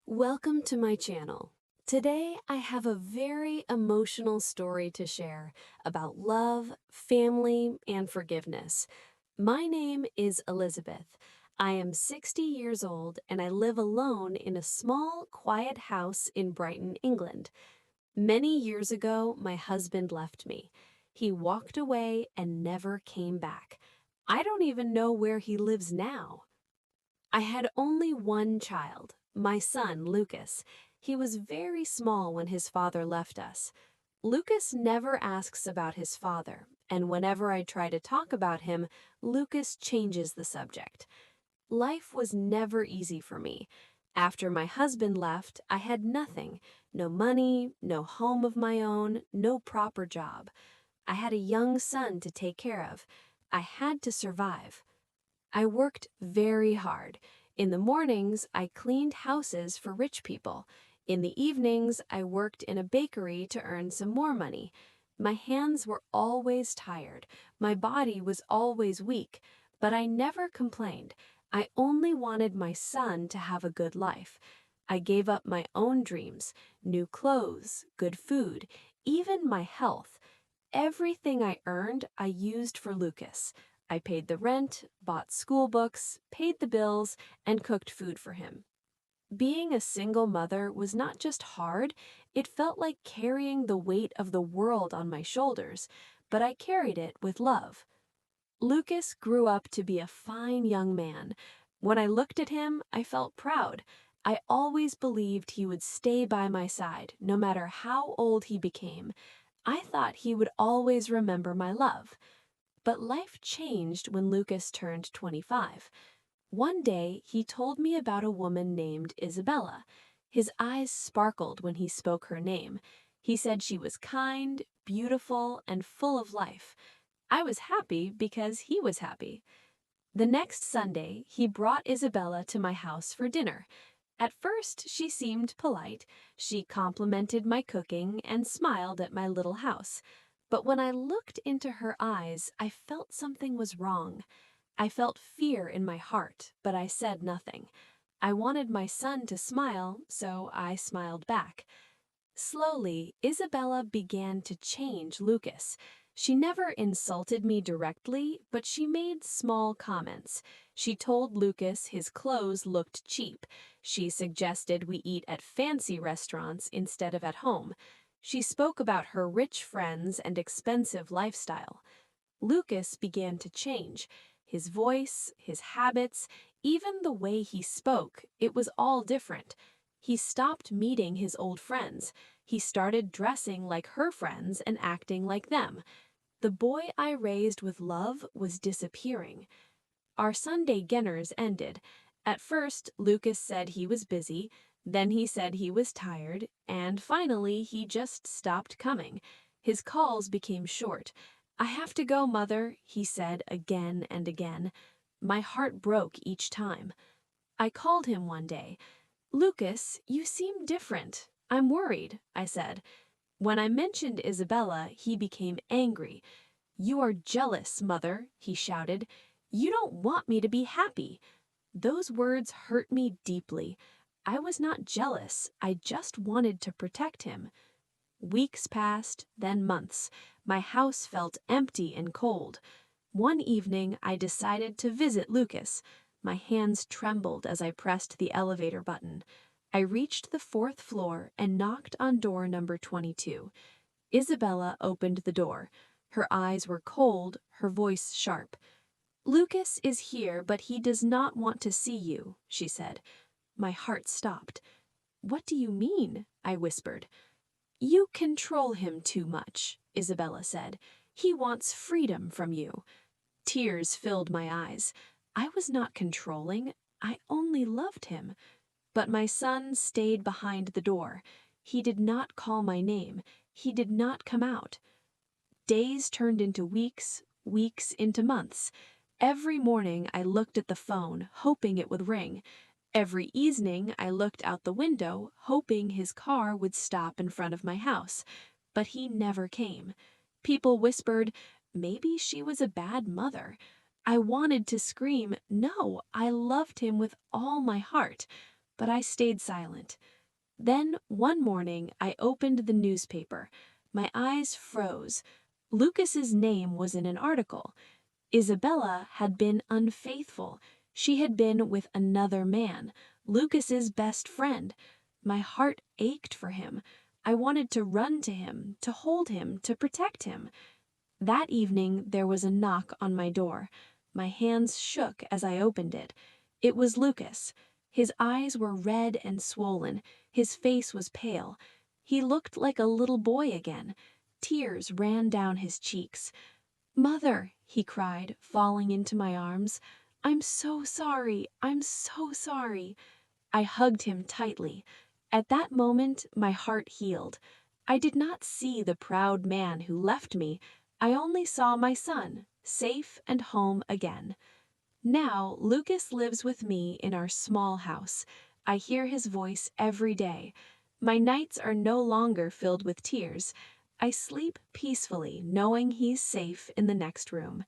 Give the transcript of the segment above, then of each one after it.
Welcome to my channel. Today I have a very emotional story to share about love, family, and forgiveness. My name is Elizabeth. I am 60 years old and I live alone in a small, quiet house in Brighton, England. Many years ago, my husband left me. He walked away and never came back. I don't even know where he lives now. I had only one child, my son, Lucas. He was very small when his father left us. Lucas never asks about his father, and whenever I try to talk about him, Lucas changes the subject. Life was never easy for me. After my husband left, I had nothing, no money, no home of my own, no proper job. I had a young son to take care of. I had to survive. I worked very hard. In the mornings, I cleaned houses for rich people. In the evenings, I worked in a bakery to earn some more money. My hands were always tired. My body was always weak, but I never complained. I only wanted my son to have a good life. I gave up my own dreams, new clothes, good food, even my health. Everything I earned, I used for Lucas. I paid the rent, bought school books, paid the bills, and cooked food for him. Being a single mother was not just hard, it felt like carrying the weight of the world on my shoulders, but I carried it with love. Lucas grew up to be a fine young man. When I looked at him, I felt proud. I always believed he would stay by my side, no matter how old he became. I thought he would always remember my love. But life changed when Lucas turned 25. One day, he told me about a woman named Isabella. His eyes sparkled when he spoke her name. He said she was kind, beautiful, and full of life. I was happy because he was happy. The next Sunday, he brought Isabella to my house for dinner. At first, she seemed polite. She complimented my cooking and smiled at my little house. But when I looked into her eyes, I felt something was wrong. I felt fear in my heart, but I said nothing. I wanted my son to smile, so I smiled back. Slowly, Isabella began to change Lucas. She never insulted me directly, but she made small comments. She told Lucas his clothes looked cheap. She suggested we eat at fancy restaurants instead of at home. She spoke about her rich friends and expensive lifestyle. Lucas began to change. His voice, his habits, even the way he spoke, it was all different. He stopped meeting his old friends. He started dressing like her friends and acting like them. The boy I raised with love was disappearing. Our Sunday dinners ended. At first, Lucas said he was busy, then he said he was tired, and finally he just stopped coming. His calls became short. "I have to go, Mother," he said again and again. My heart broke each time. I called him one day. "Lucas, you seem different. I'm worried," I said. When I mentioned Isabella, he became angry. "You are jealous, Mother," he shouted. "You don't want me to be happy." Those words hurt me deeply. I was not jealous, I just wanted to protect him. Weeks passed, then months. My house felt empty and cold. One evening, I decided to visit Lucas. My hands trembled as I pressed the elevator button. I reached the 4th floor and knocked on door number 22. Isabella opened the door. Her eyes were cold, her voice sharp. "Lucas is here, but he does not want to see you," she said. My heart stopped. "What do you mean?" I whispered. "You control him too much," Isabella said. "He wants freedom from you." Tears filled my eyes. I was not controlling. I only loved him. But my son stayed behind the door. He did not call my name. He did not come out. Days turned into weeks, weeks into months. Every morning I looked at the phone, hoping it would ring. Every evening I looked out the window, hoping his car would stop in front of my house. But he never came. People whispered, maybe she was a bad mother. I wanted to scream, no, I loved him with all my heart. but I stayed silent. Then, one morning, I opened the newspaper. My eyes froze. Lucas's name was in an article. Isabella had been unfaithful. She had been with another man, Lucas's best friend. My heart ached for him. I wanted to run to him, to hold him, to protect him. That evening, there was a knock on my door. My hands shook as I opened it. It was Lucas. His eyes were red and swollen. His face was pale. He looked like a little boy again. Tears ran down his cheeks. "Mother," he cried, falling into my arms. "I'm so sorry. I'm so sorry." I hugged him tightly. At that moment, my heart healed. I did not see the proud man who left me. I only saw my son, safe and home again. Now, Lucas lives with me in our small house. I hear his voice every day. My nights are no longer filled with tears. I sleep peacefully, knowing he's safe in the next room.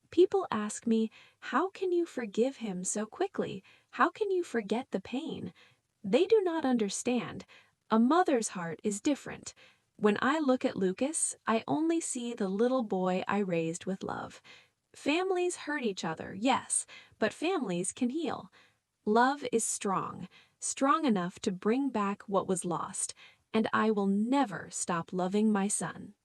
People ask me, how can you forgive him so quickly? How can you forget the pain? They do not understand. A mother's heart is different. When I look at Lucas, I only see the little boy I raised with love. Families hurt each other, yes, but families can heal. Love is strong, strong enough to bring back what was lost, and I will never stop loving my son.